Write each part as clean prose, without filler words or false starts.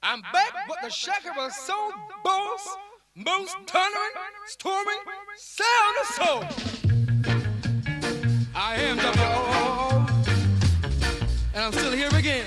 I'm back with the shack of a soul boss, most thundering, stormy, sound of soul. I am W.O.O.O. and I'm still here again.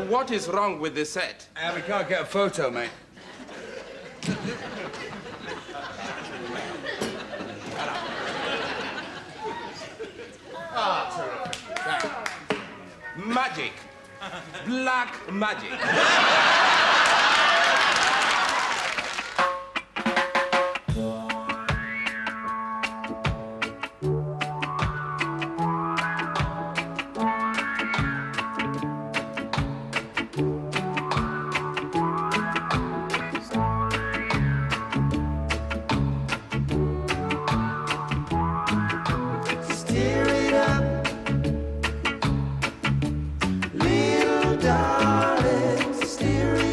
What is wrong with this set? We can't get a photo, mate. Terrific. Magic. Black magic. Darling, steer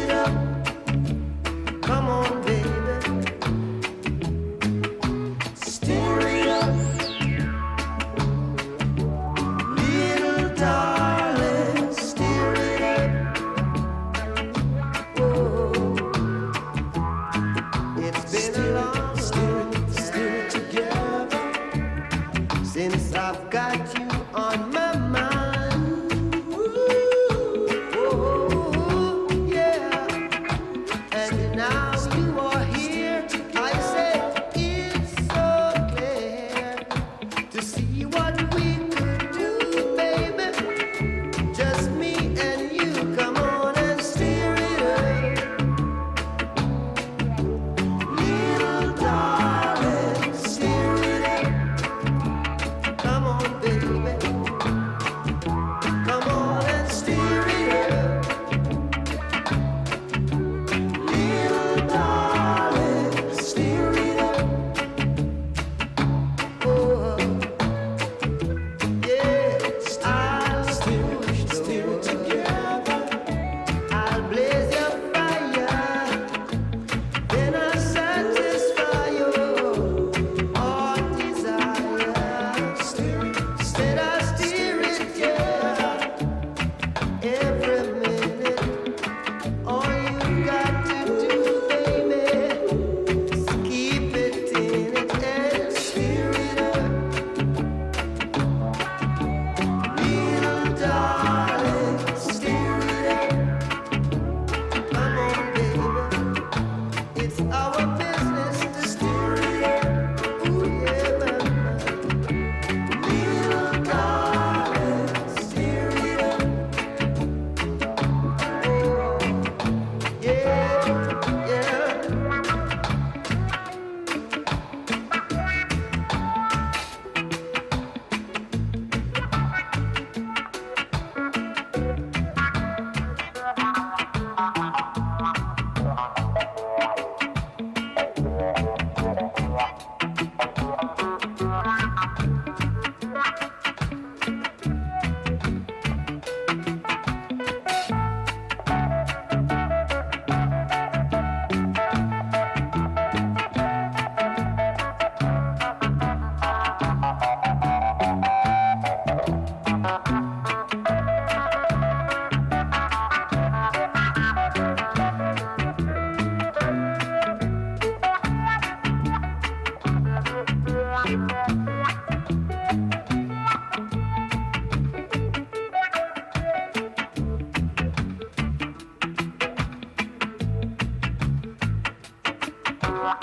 That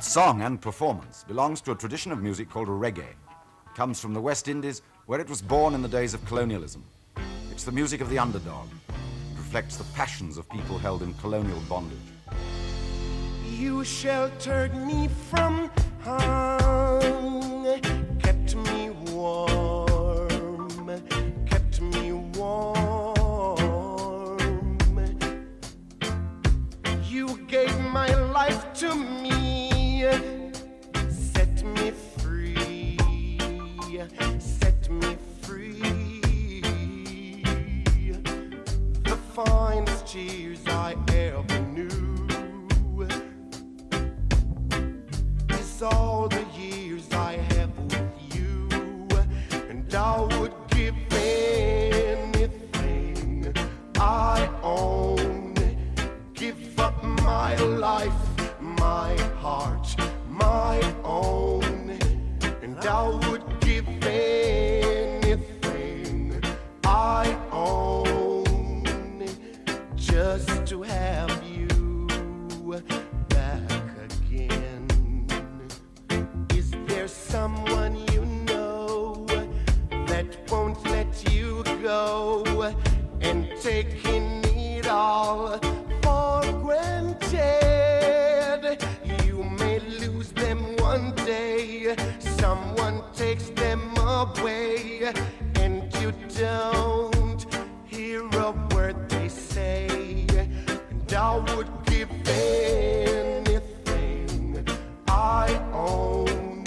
song and performance belongs to a tradition of music called reggae. It comes from the West Indies, where it was born in the days of colonialism. It's the music of the underdog. It reflects the passions of people held in colonial bondage. You sheltered me from harm, kept me warm, kept me warm. You gave my life to me, set me free, set me free. The finest tears I ever knew is all the years I have with you, and I would give anything I own, give up my life, my heart, my own, and I would give anything I own just to have you back again. Is there someone you know that won't let you go and taking it all for granted? You may lose them one day, someone takes them away, and you don't hear a word they say. And I would give anything I own,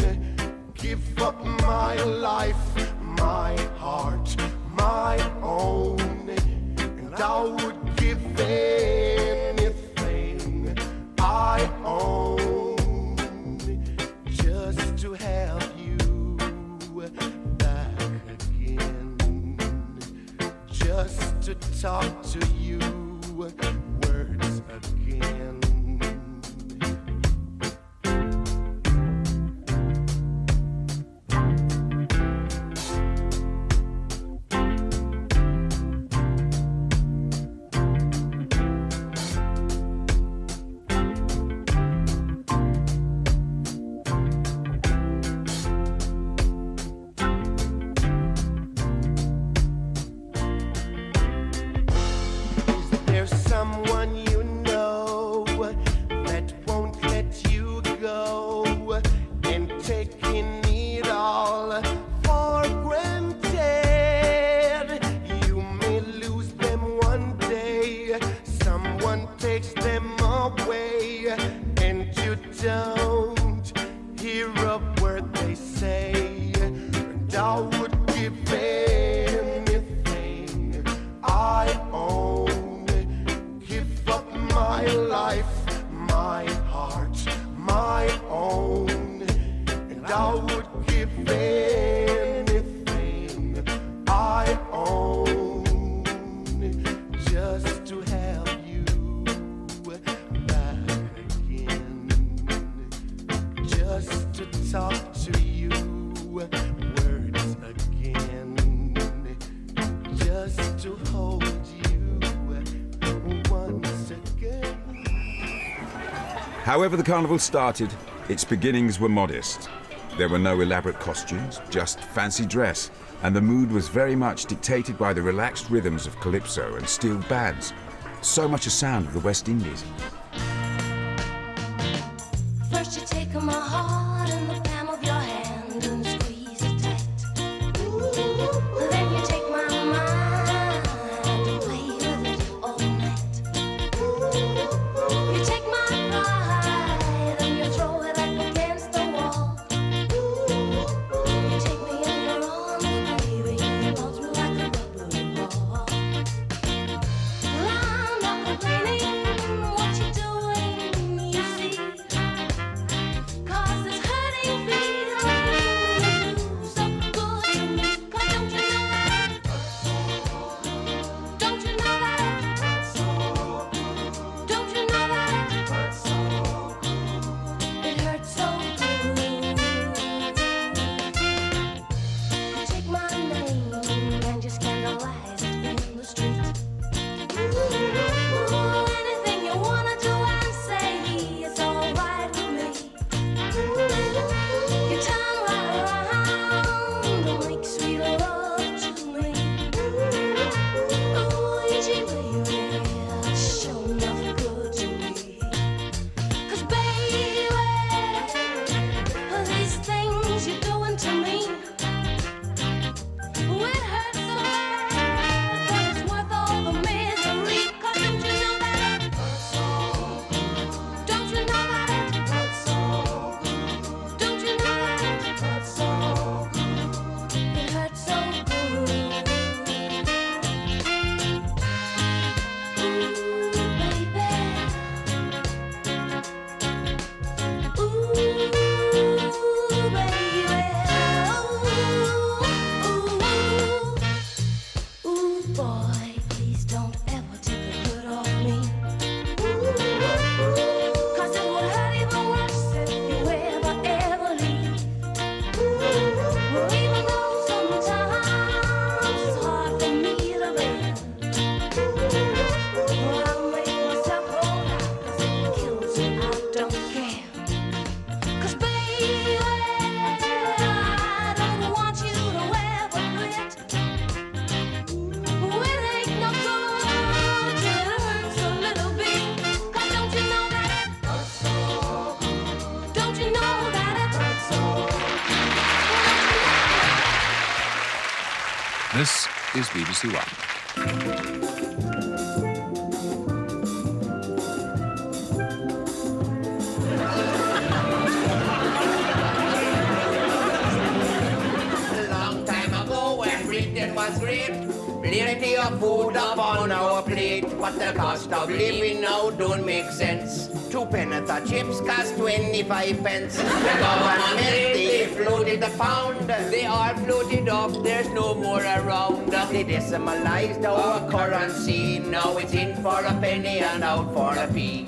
give up my life, my heart, my own, and I would give anything I own just to have you back again, just to talk to you words again. There's someone you know that won't let you go and taking it all for granted. You may lose them one day, someone takes them away, and you don't hear a word they say. And I would give anything I own, give up my life, my heart, my own, and I would give anything I own just to have you back again, just to talk to you words again, just to hold you once again. However the carnival started, its beginnings were modest. There were no elaborate costumes, just fancy dress, and the mood was very much dictated by the relaxed rhythms of calypso and steel bands, so much a sound of the West Indies. First you take my heart in the palm of your hand and squeeze it tight. Then you take my mind and play with it all night. You take my pride and you throw it up against the wall. You take me in your arms, baby, and bounce me like a rubber ball. Round up the granny, what you do? This is BBC One. Long time ago when Britain was great, plenty of food upon our plate, but the cost of living now don't make sense. 2 pence of chips cost 25 pence. The government, they floated the pound. They all floated off, there's no more around. They decimalized our currency. Now it's in for a penny and out for a p.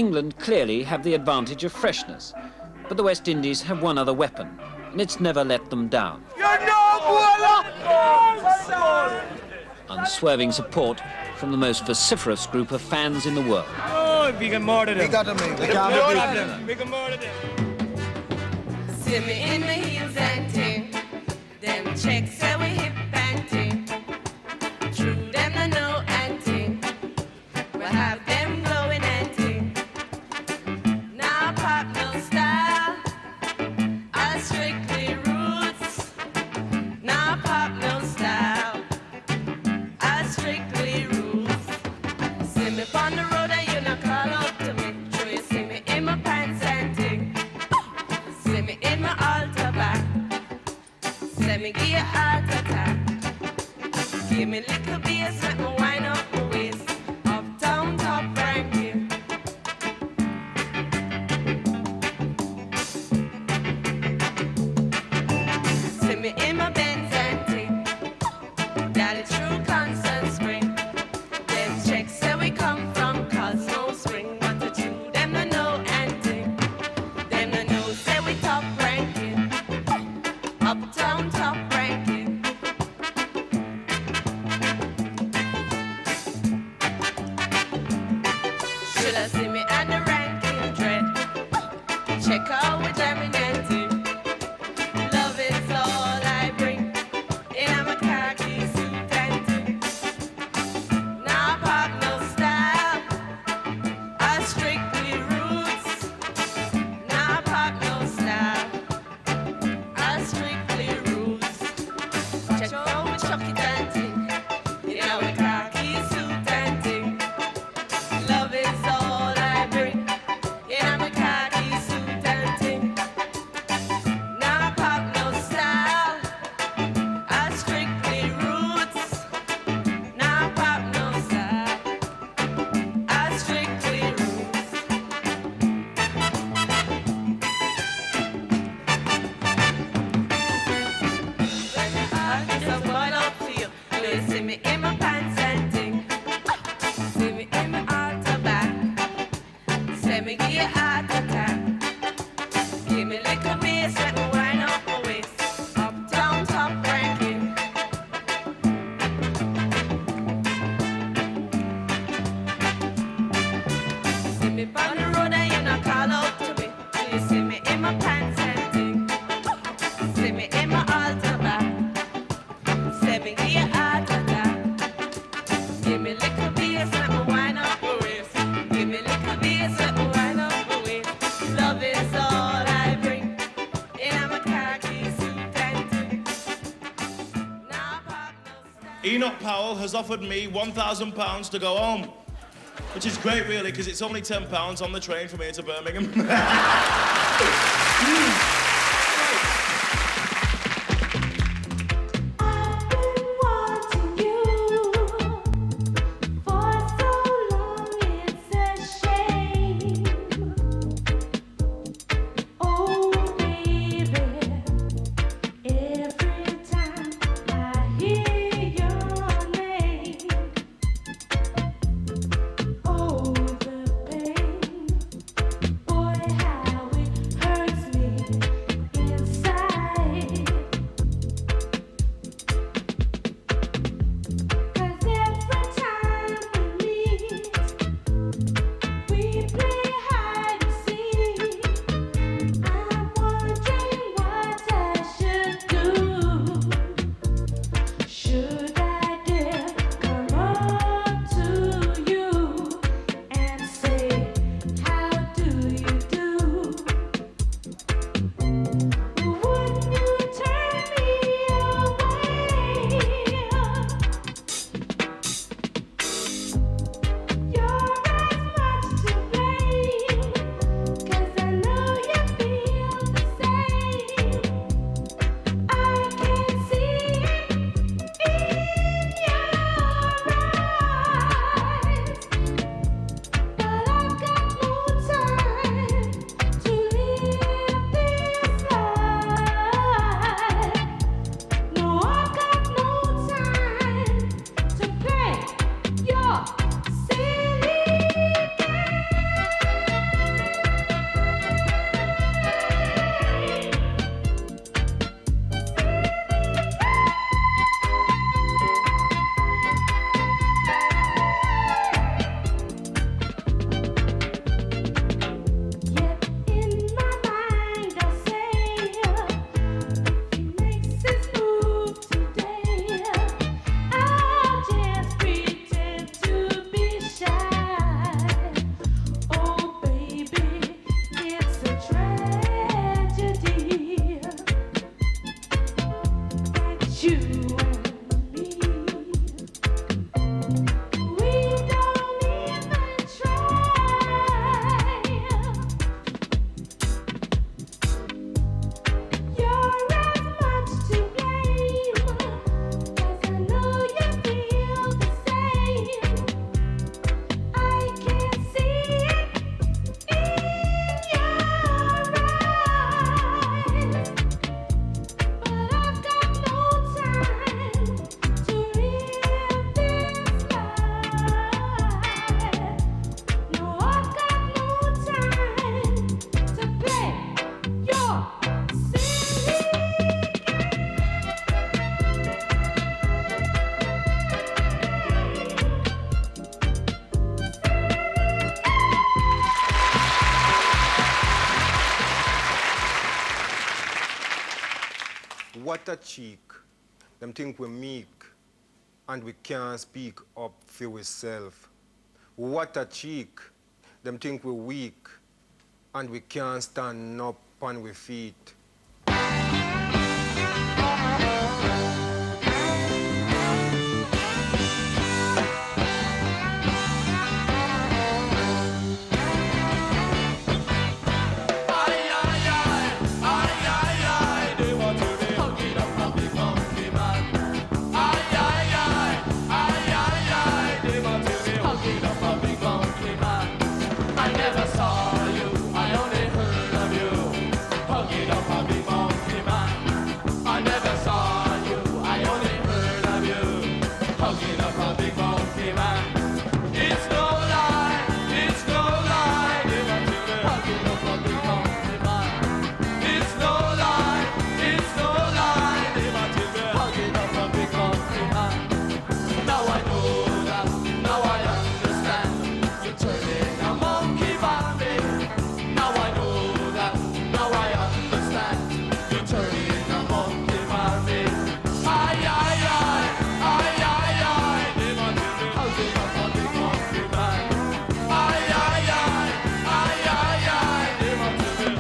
England clearly have the advantage of freshness, but the West Indies have one other weapon, and it's never let them down. Unswerving support from the most vociferous group of fans in the world. Oh, we can murder them. We got them, We can murder them. See me in my heels and ting. Them checks say we hip and ting. True them I know and ting. We have them glowing and ting. Now pop no style. I strictly roots. Now pop no style. I strictly roots. See me on the road and you not call out to me. True you see me in my pants and ting. See me in my altar back. Let me give you a heart attack. Give me little bass, let me wind up my waist. Uptown top ranking. See me in my Benz and ting. That is true constant spring. Them checks say we come from Cosmo Spring. But the true them no know and ting. Them no know say we top ranking. Uptown top ranking. Should I see me at the ranking dread? Check out with Eminenti. Love is all I bring. And I'm a khaki suit and ting. Now pop no style. I strictly roots. Now pop no style. I strictly roots. Check out with Chucky and ting. You know, with khaki suit and ting. Love is all I bring. Yeah, I'm a khaki suit and ting. Now pop no style. I strictly roots. Now pop no style. I strictly roots. I just a boil up for you. You see me in my pants and ting. See me in my altar back. Say me give you a heart attack. Give me little bass, let me wind up my waist. Uptown top ranking. See me on the road and you not call out to me. You see me in my pants and ting. See me in my altar back. Say me give you a heart attack. Give me little bass, let me wind up my waist. Give me little bass, let me wind up my waist. Love is all I bring. And I'm a khaki suit and ting. Now pop no style. Enoch Powell has offered me £1,000 to go home. Which is great, really, because it's only £10 on the train from here to Birmingham. Oh, the pain, boy, how it what a cheek. Them think we're meek and we can't speak up for ourselves. What a cheek. Them think we're weak and we can't stand up on our feet.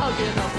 Hugging up